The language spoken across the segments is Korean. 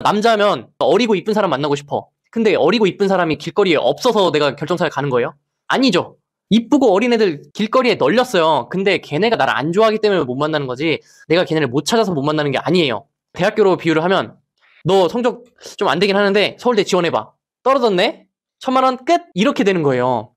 남자면 어리고 이쁜 사람 만나고 싶어. 근데 어리고 이쁜 사람이 길거리에 없어서 내가 결정사에 가는 거예요? 아니죠. 이쁘고 어린 애들 길거리에 널렸어요. 근데 걔네가 나를 안 좋아하기 때문에 못 만나는 거지, 내가 걔네를 못 찾아서 못 만나는 게 아니에요. 대학교로 비유를 하면, 너 성적 좀 안 되긴 하는데 서울대 지원해봐. 떨어졌네? 1,000만 원 끝? 이렇게 되는 거예요.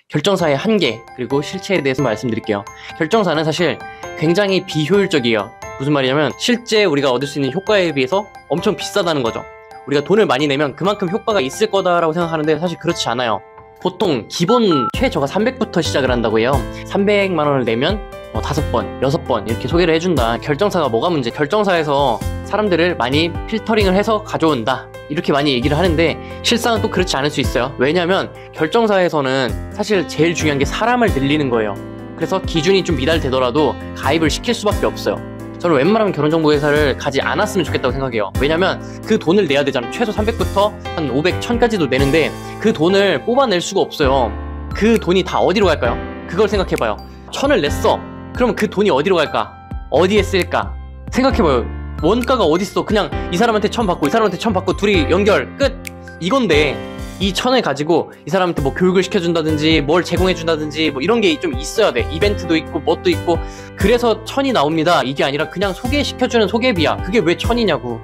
결정사의 한계, 그리고 실체에 대해서 말씀드릴게요. 결정사는 사실 굉장히 비효율적이에요. 무슨 말이냐면, 실제 우리가 얻을 수 있는 효과에 비해서 엄청 비싸다는 거죠. 우리가 돈을 많이 내면 그만큼 효과가 있을 거다라고 생각하는데 사실 그렇지 않아요. 보통 기본 최저가 300부터 시작을 한다고 해요. 300만 원을 내면 5번, 6번 이렇게 소개를 해준다. 결정사가 뭐가 문제? 결정사에서 사람들을 많이 필터링을 해서 가져온다, 이렇게 많이 얘기를 하는데 실상은 또 그렇지 않을 수 있어요. 왜냐면 결정사에서는 사실 제일 중요한 게 사람을 늘리는 거예요. 그래서 기준이 좀 미달되더라도 가입을 시킬 수밖에 없어요. 저는 웬만하면 결혼정보회사를 가지 않았으면 좋겠다고 생각해요. 왜냐면 그 돈을 내야 되잖아. 최소 300부터 한 500, 1000까지도 내는데 그 돈을 뽑아낼 수가 없어요. 그 돈이 다 어디로 갈까요? 그걸 생각해봐요. 1000을 냈어. 그러면 그 돈이 어디로 갈까? 어디에 쓸까? 생각해봐요. 원가가 어딨어. 그냥 이 사람한테 1000 받고 이 사람한테 1000 받고 둘이 연결 끝, 이건데 이 1000을 가지고 이 사람한테 뭐 교육을 시켜준다든지 뭘 제공해준다든지 뭐 이런 게 좀 있어야 돼. 이벤트도 있고 뭣도 있고. 그래서 1000이 나옵니다. 이게 아니라 그냥 소개시켜주는 소개비야. 그게 왜 1000이냐고.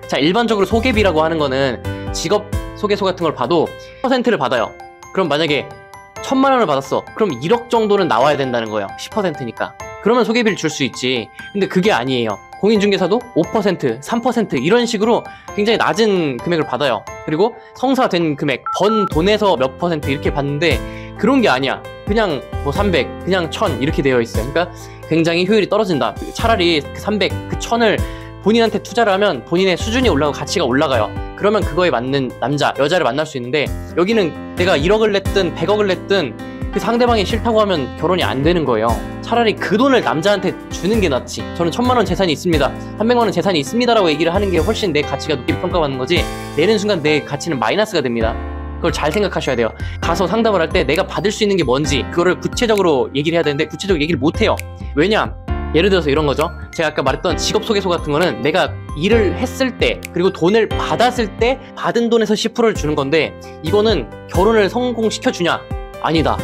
자, 일반적으로 소개비라고 하는 거는 직업 소개서 같은 걸 봐도 10%를 받아요. 그럼 만약에 1000만 원을 받았어. 그럼 1억 정도는 나와야 된다는 거예요. 10%니까. 그러면 소개비를 줄 수 있지. 근데 그게 아니에요. 공인중개사도 5%, 3% 이런 식으로 굉장히 낮은 금액을 받아요. 그리고 성사된 금액, 번 돈에서 몇 퍼센트 이렇게 받는데 그런 게 아니야. 그냥 뭐 300, 그냥 1000 이렇게 되어 있어요. 그러니까 굉장히 효율이 떨어진다. 차라리 그 300, 그 1000을 본인한테 투자를 하면 본인의 수준이 올라가고 가치가 올라가요. 그러면 그거에 맞는 남자, 여자를 만날 수 있는데 여기는 내가 1억을 냈든 100억을 냈든 그 상대방이 싫다고 하면 결혼이 안 되는 거예요. 차라리 그 돈을 남자한테 주는 게 낫지. 저는 1000만 원 재산이 있습니다, 300만 원 재산이 있습니다라고 얘기를 하는 게 훨씬 내 가치가 높게 평가받는 거지, 내는 순간 내 가치는 마이너스가 됩니다. 그걸 잘 생각하셔야 돼요. 가서 상담을 할 때 내가 받을 수 있는 게 뭔지 그거를 구체적으로 얘기를 해야 되는데 구체적으로 얘기를 못 해요. 왜냐? 예를 들어서 이런 거죠. 제가 아까 말했던 직업소개서 같은 거는 내가 일을 했을 때 그리고 돈을 받았을 때 받은 돈에서 10%를 주는 건데, 이거는 결혼을 성공시켜주냐? 아니다.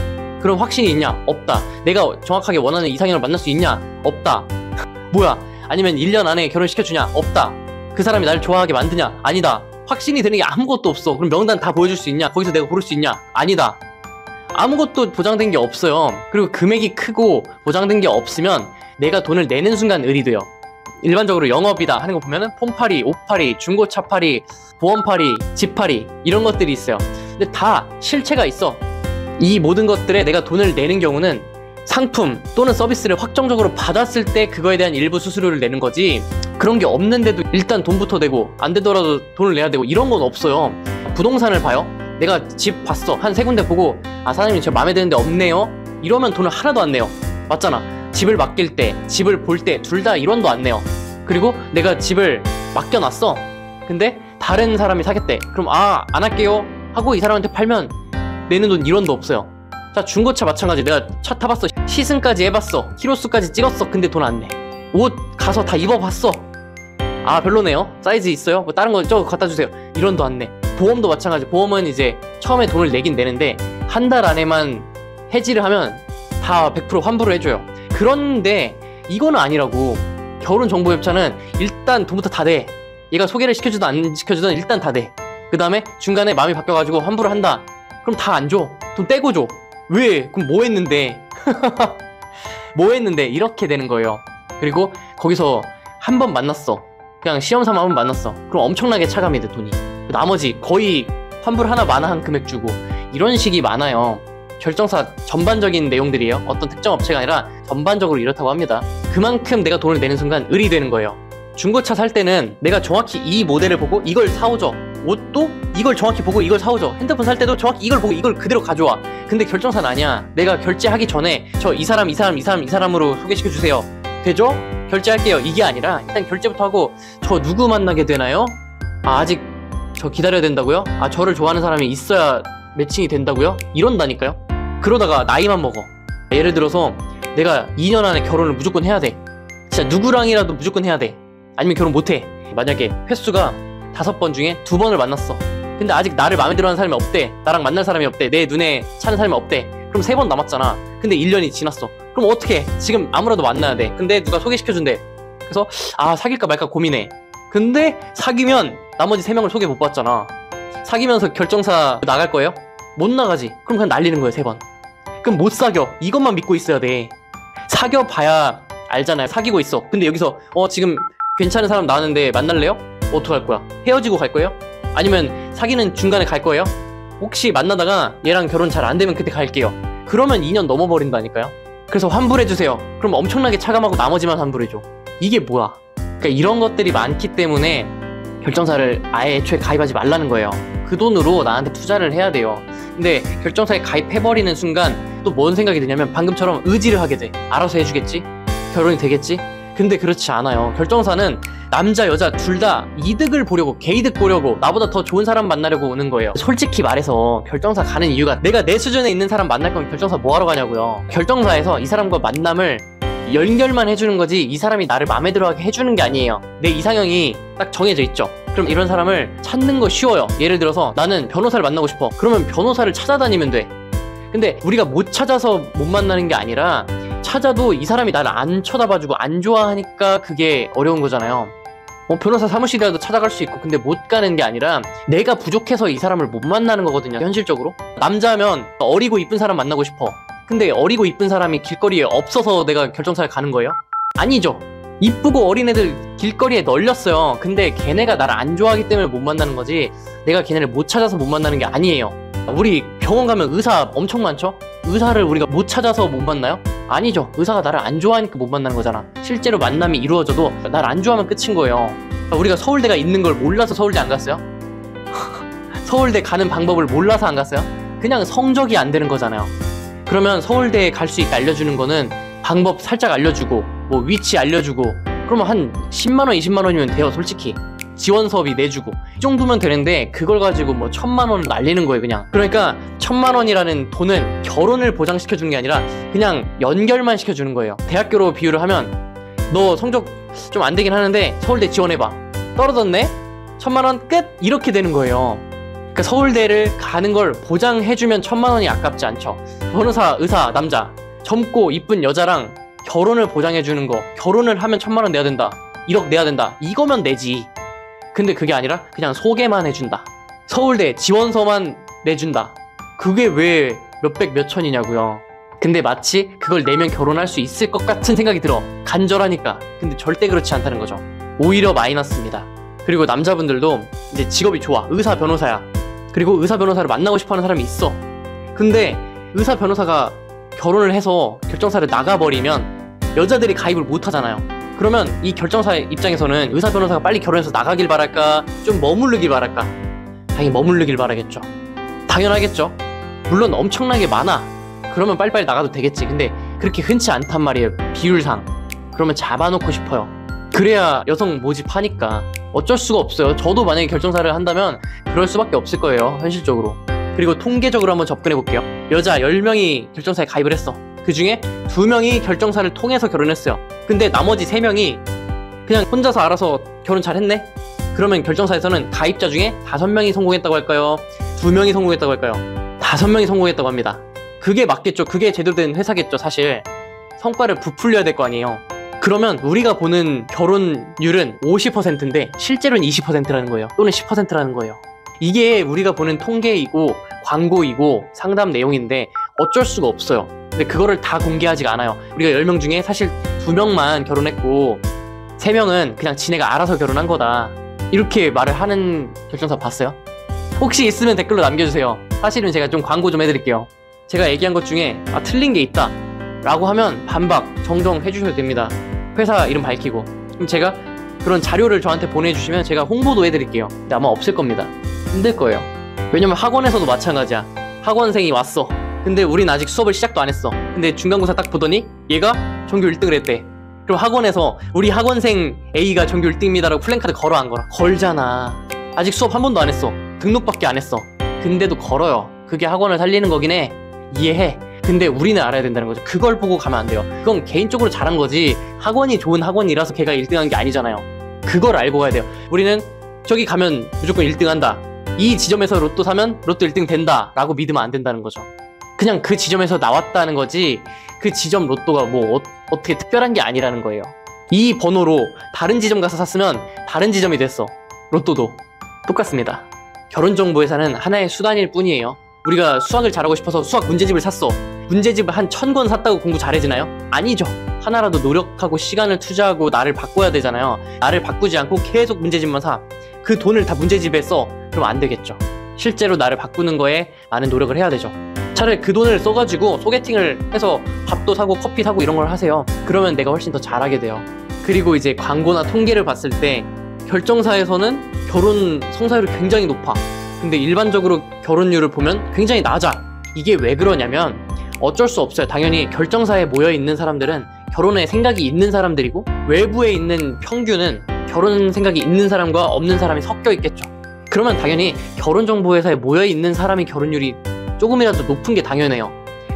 그럼 확신이 있냐? 없다. 내가 정확하게 원하는 이상형을 만날 수 있냐? 없다. 뭐야? 아니면 1년 안에 결혼시켜주냐? 없다. 그 사람이 나를 좋아하게 만드냐? 아니다. 확신이 되는 게 아무것도 없어. 그럼 명단 다 보여줄 수 있냐? 거기서 내가 고를 수 있냐? 아니다. 아무것도 보장된 게 없어요. 그리고 금액이 크고 보장된 게 없으면 내가 돈을 내는 순간 을이 돼요. 일반적으로 영업이다 하는 거 보면은 폼팔이, 옷팔이, 중고차팔이, 보험팔이, 집팔이 이런 것들이 있어요. 근데 다 실체가 있어. 이 모든 것들에 내가 돈을 내는 경우는 상품 또는 서비스를 확정적으로 받았을 때 그거에 대한 일부 수수료를 내는 거지, 그런 게 없는데도 일단 돈부터 내고 안 되더라도 돈을 내야 되고 이런 건 없어요. 부동산을 봐요. 내가 집 봤어. 한 3군데 보고 사장님 저 마음에 드는데 없네요. 이러면 돈을 하나도 안 내요. 맞잖아. 집을 맡길 때, 집을 볼 때 둘 다 1원도 안 내요. 그리고 내가 집을 맡겨놨어. 근데 다른 사람이 사겠대. 그럼 안 할게요 하고 이 사람한테 팔면 내는 돈 1원도 없어요. 자, 중고차 마찬가지. 내가 차 타봤어. 시승까지 해봤어. 키로수까지 찍었어. 근데 돈 안 내. 옷 가서 다 입어봤어. 별로네요. 사이즈 있어요? 뭐 다른 거 저거 갖다 주세요. 1원도 안 내. 보험도 마찬가지. 보험은 이제 처음에 돈을 내긴 내는데 한 달 안에만 해지를 하면 다 100% 환불을 해줘요. 그런데 이거는 아니라고. 결혼정보협찬은 일단 돈부터 다 내. 얘가 소개를 시켜주든 안 시켜주든 일단 다 내. 그 다음에 중간에 마음이 바뀌어가지고 환불을 한다. 그럼 다 안 줘. 돈 떼고 줘. 왜? 그럼 뭐 했는데? 뭐 했는데? 이렇게 되는 거예요. 그리고 거기서 한 번 만났어. 그냥 시험삼아 한 번 만났어. 그럼 엄청나게 차감이 돼, 돈이. 나머지 거의 환불 하나 마나한 금액 주고 이런 식이 많아요. 결정사 전반적인 내용들이에요. 어떤 특정 업체가 아니라 전반적으로 이렇다고 합니다. 그만큼 내가 돈을 내는 순간 을이 되는 거예요. 중고차 살 때는 내가 정확히 이 모델을 보고 이걸 사오죠. 옷도 이걸 정확히 보고 이걸 사오죠. 핸드폰 살 때도 정확히 이걸 보고 이걸 그대로 가져와. 근데 결정사는 아니야. 내가 결제하기 전에 저 이 사람으로 소개시켜주세요. 되죠? 결제할게요. 이게 아니라 일단 결제부터 하고 저 누구 만나게 되나요? 아직 저 기다려야 된다고요? 저를 좋아하는 사람이 있어야 매칭이 된다고요? 이런다니까요? 그러다가 나이만 먹어. 예를 들어서 내가 2년 안에 결혼을 무조건 해야 돼. 진짜 누구랑이라도 무조건 해야 돼. 아니면 결혼 못해. 만약에 횟수가 5번 중에 2번을 만났어. 근데 아직 나를 마음에 들어하는 사람이 없대. 나랑 만날 사람이 없대. 내 눈에 차는 사람이 없대. 그럼 3번 남았잖아. 근데 1년이 지났어. 그럼 어떡해? 지금 아무라도 만나야 돼. 근데 누가 소개시켜준대. 그래서 사귈까 말까 고민해. 근데 사귀면 나머지 3명을 소개 못 받잖아. 사귀면서 결정사 나갈 거예요? 못 나가지. 그럼 그냥 날리는 거예요, 3번. 그럼 못 사겨. 이것만 믿고 있어야 돼. 사귀어봐야 알잖아요. 사귀고 있어. 근데 여기서 지금 괜찮은 사람 나왔는데 만날래요? 어떡할 거야? 헤어지고 갈 거예요? 아니면 사귀는 중간에 갈 거예요? 혹시 만나다가 얘랑 결혼 잘 안 되면 그때 갈게요. 그러면 2년 넘어버린다니까요. 그래서 환불해주세요. 그럼 엄청나게 차감하고 나머지만 환불해줘. 이게 뭐야? 그러니까 이런 것들이 많기 때문에 결정사를 아예 애초에 가입하지 말라는 거예요. 그 돈으로 나한테 투자를 해야 돼요. 근데 결정사에 가입해버리는 순간 또 뭔 생각이 드냐면 방금처럼 의지를 하게 돼. 알아서 해주겠지? 결혼이 되겠지? 근데 그렇지 않아요. 결정사는 남자 여자 둘 다 이득을 보려고, 개이득 보려고, 나보다 더 좋은 사람 만나려고 오는 거예요. 솔직히 말해서 결정사 가는 이유가, 내가 내 수준에 있는 사람 만날 거면 결정사 뭐하러 가냐고요. 결정사에서 이 사람과 만남을 연결만 해주는 거지 이 사람이 나를 마음에 들어하게 해주는 게 아니에요. 내 이상형이 딱 정해져 있죠. 그럼 이런 사람을 찾는 거 쉬워요. 예를 들어서 나는 변호사를 만나고 싶어. 그러면 변호사를 찾아다니면 돼. 근데 우리가 못 찾아서 못 만나는 게 아니라 찾아도 이 사람이 나를 안 쳐다봐주고 안 좋아하니까 그게 어려운 거잖아요. 변호사 사무실이라도 찾아갈 수 있고, 근데 못 가는 게 아니라 내가 부족해서 이 사람을 못 만나는 거거든요, 현실적으로. 남자면 어리고 이쁜 사람 만나고 싶어. 근데 어리고 이쁜 사람이 길거리에 없어서 내가 결정사에 가는 거예요? 아니죠. 이쁘고 어린 애들 길거리에 널렸어요. 근데 걔네가 나를 안 좋아하기 때문에 못 만나는 거지, 내가 걔네를 못 찾아서 못 만나는 게 아니에요. 우리 병원 가면 의사 엄청 많죠? 의사를 우리가 못 찾아서 못 만나요? 아니죠. 의사가 나를 안 좋아하니까 못 만나는 거잖아. 실제로 만남이 이루어져도 나를 안 좋아하면 끝인 거예요. 우리가 서울대가 있는 걸 몰라서 서울대 안 갔어요? 서울대 가는 방법을 몰라서 안 갔어요? 그냥 성적이 안 되는 거잖아요. 그러면 서울대에 갈 수 있게 알려주는 거는 방법 살짝 알려주고, 위치 알려주고, 그러면 한 10만원 20만원이면 돼요. 솔직히 지원 수업이 내주고 이 정도면 되는데, 그걸 가지고 1,000만원 날리는 거예요, 그냥. 그러니까 1,000만원이라는 돈은 결혼을 보장시켜주는 게 아니라 그냥 연결만 시켜주는 거예요. 대학교로 비유를 하면, 너 성적 좀 안 되긴 하는데 서울대 지원해봐. 떨어졌네? 1,000만원 끝? 이렇게 되는 거예요. 그러니까 서울대를 가는 걸 보장해주면 1,000만원이 아깝지 않죠. 변호사, 의사, 남자, 젊고 이쁜 여자랑 결혼을 보장해주는 거, 결혼을 하면 1,000만원 내야 된다, 1억 내야 된다, 이거면 내지. 근데 그게 아니라 그냥 소개만 해준다, 서울대 지원서만 내준다. 그게 왜 몇백 몇천이냐고요. 근데 마치 그걸 내면 결혼할 수 있을 것 같은 생각이 들어. 간절하니까. 근데 절대 그렇지 않다는 거죠. 오히려 마이너스입니다. 그리고 남자분들도 이제 직업이 좋아. 의사, 변호사야. 그리고 의사, 변호사를 만나고 싶어하는 사람이 있어. 근데 의사, 변호사가 결혼을 해서 결정사를 나가버리면 여자들이 가입을 못 하잖아요. 그러면 이 결정사의 입장에서는 의사, 변호사가 빨리 결혼해서 나가길 바랄까, 좀 머무르길 바랄까? 당연히 머무르길 바라겠죠. 당연하겠죠. 물론 엄청나게 많아. 그러면 빨리빨리 나가도 되겠지. 근데 그렇게 흔치 않단 말이에요, 비율상. 그러면 잡아놓고 싶어요. 그래야 여성 모집하니까. 어쩔 수가 없어요. 저도 만약에 결정사를 한다면 그럴 수밖에 없을 거예요, 현실적으로. 그리고 통계적으로 한번 접근해 볼게요. 여자 10명이 결정사에 가입을 했어. 그 중에 2명이 결정사를 통해서 결혼했어요. 근데 나머지 3명이 그냥 혼자서 알아서 결혼 잘했네? 그러면 결정사에서는 가입자 중에 5명이 성공했다고 할까요? 2명이 성공했다고 할까요? 5명이 성공했다고 합니다. 그게 맞겠죠. 그게 제대로 된 회사겠죠. 사실 성과를 부풀려야 될 거 아니에요. 그러면 우리가 보는 결혼율은 50%인데 실제로는 20%라는 거예요. 또는 10%라는 거예요. 이게 우리가 보는 통계이고 광고이고 상담 내용인데 어쩔 수가 없어요. 근데 그거를 다 공개하지가 않아요. 우리가 10명 중에 사실 2명만 결혼했고 3명은 그냥 지네가 알아서 결혼한 거다, 이렇게 말을 하는 결정사 봤어요? 혹시 있으면 댓글로 남겨주세요. 사실은 제가 좀 광고 좀 해드릴게요. 제가 얘기한 것 중에 틀린 게 있다 라고 하면 반박 정정 해주셔도 됩니다. 회사 이름 밝히고. 그럼 제가 그런 자료를 저한테 보내주시면 제가 홍보도 해드릴게요. 근데 아마 없을 겁니다. 힘들 거예요. 왜냐면 학원에서도 마찬가지야. 학원생이 왔어. 근데 우린 아직 수업을 시작도 안 했어. 근데 중간고사 딱 보더니 얘가 전교 1등을 했대. 그럼 학원에서 우리 학원생 A가 전교 1등입니다라고 플랜카드 걸어 안 걸어? 걸잖아. 아직 수업 한 번도 안 했어. 등록밖에 안 했어. 근데도 걸어요. 그게 학원을 살리는 거긴 해. 이해해. 근데 우리는 알아야 된다는 거죠. 그걸 보고 가면 안 돼요. 그건 개인적으로 잘한 거지 학원이 좋은 학원이라서 걔가 1등한 게 아니잖아요. 그걸 알고 가야 돼요. 우리는 저기 가면 무조건 1등 한다, 이 지점에서 로또 사면 로또 1등 된다 라고 믿으면 안 된다는 거죠. 그냥 그 지점에서 나왔다는 거지 그 지점 로또가 뭐 어떻게 특별한 게 아니라는 거예요. 이 번호로 다른 지점 가서 샀으면 다른 지점이 됐어. 로또도 똑같습니다. 결혼정보회사는 하나의 수단일 뿐이에요. 우리가 수학을 잘하고 싶어서 수학 문제집을 샀어. 문제집을 한 1000권 샀다고 공부 잘해지나요? 아니죠. 하나라도 노력하고 시간을 투자하고 나를 바꿔야 되잖아요. 나를 바꾸지 않고 계속 문제집만 사. 그 돈을 다 문제집에 써. 그럼 안 되겠죠. 실제로 나를 바꾸는 거에 많은 노력을 해야 되죠. 차라리 그 돈을 써가지고 소개팅을 해서 밥도 사고 커피 사고 이런 걸 하세요. 그러면 내가 훨씬 더 잘하게 돼요. 그리고 이제 광고나 통계를 봤을 때 결정사에서는 결혼 성사율이 굉장히 높아. 근데 일반적으로 결혼율을 보면 굉장히 낮아. 이게 왜 그러냐면 어쩔 수 없어요. 당연히 결정사에 모여있는 사람들은 결혼에 생각이 있는 사람들이고, 외부에 있는 평균은 결혼 생각이 있는 사람과 없는 사람이 섞여 있겠죠. 그러면 당연히 결혼정보회사에 모여있는 사람이 결혼율이 조금이라도 높은 게 당연해요.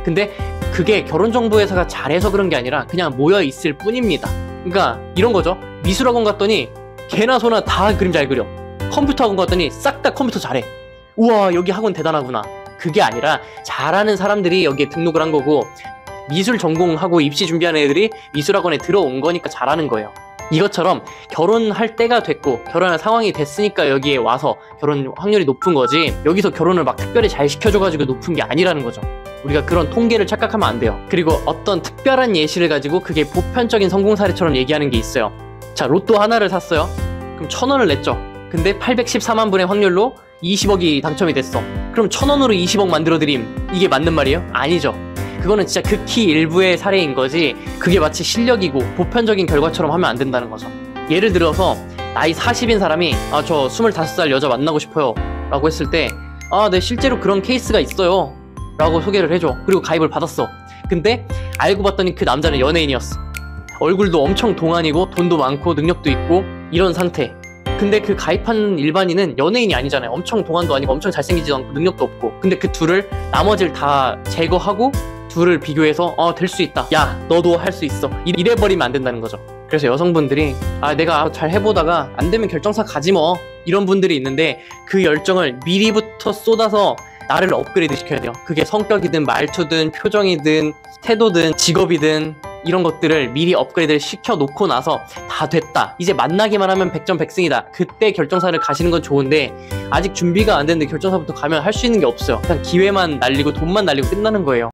근데 그게 결혼정보회사가 잘해서 그런 게 아니라 그냥 모여있을 뿐입니다. 그러니까 이런 거죠. 미술학원 갔더니 개나 소나 다 그림 잘 그려. 컴퓨터 학원 갔더니 싹 다 컴퓨터 잘해. 우와, 여기 학원 대단하구나. 그게 아니라 잘하는 사람들이 여기에 등록을 한 거고, 미술 전공하고 입시 준비하는 애들이 미술학원에 들어온 거니까 잘하는 거예요. 이것처럼 결혼할 때가 됐고 결혼할 상황이 됐으니까 여기에 와서 결혼 확률이 높은 거지, 여기서 결혼을 막 특별히 잘 시켜줘가지고 높은 게 아니라는 거죠. 우리가 그런 통계를 착각하면 안 돼요. 그리고 어떤 특별한 예시를 가지고 그게 보편적인 성공 사례처럼 얘기하는 게 있어요. 자, 로또 하나를 샀어요. 그럼 1000원을 냈죠. 근데 814만 분의 확률로 20억이 당첨이 됐어. 그럼 1000원으로 20억 만들어드림, 이게 맞는 말이에요? 아니죠. 그거는 진짜 극히 일부의 사례인 거지, 그게 마치 실력이고 보편적인 결과처럼 하면 안 된다는 거죠. 예를 들어서 나이 40인 사람이 저 25살 여자 만나고 싶어요 라고 했을 때 네, 실제로 그런 케이스가 있어요 라고 소개를 해줘. 그리고 가입을 받았어. 근데 알고 봤더니 그 남자는 연예인이었어. 얼굴도 엄청 동안이고 돈도 많고 능력도 있고 이런 상태. 근데 그 가입한 일반인은 연예인이 아니잖아요. 엄청 동안도 아니고 엄청 잘생기지도 않고 능력도 없고. 근데 그 둘을, 나머지를 다 제거하고 둘을 비교해서 될 수 있다, 야 너도 할 수 있어, 이래버리면 안 된다는 거죠. 그래서 여성분들이 내가 잘 해보다가 안 되면 결정사 가지 뭐, 이런 분들이 있는데 그 열정을 미리부터 쏟아서 나를 업그레이드 시켜야 돼요. 그게 성격이든 말투든 표정이든 태도든 직업이든 이런 것들을 미리 업그레이드를 시켜놓고 나서 다 됐다, 이제 만나기만 하면 100점 100승이다, 그때 결정사를 가시는 건 좋은데 아직 준비가 안 됐는데 결정사부터 가면 할 수 있는 게 없어요. 그냥 기회만 날리고 돈만 날리고 끝나는 거예요.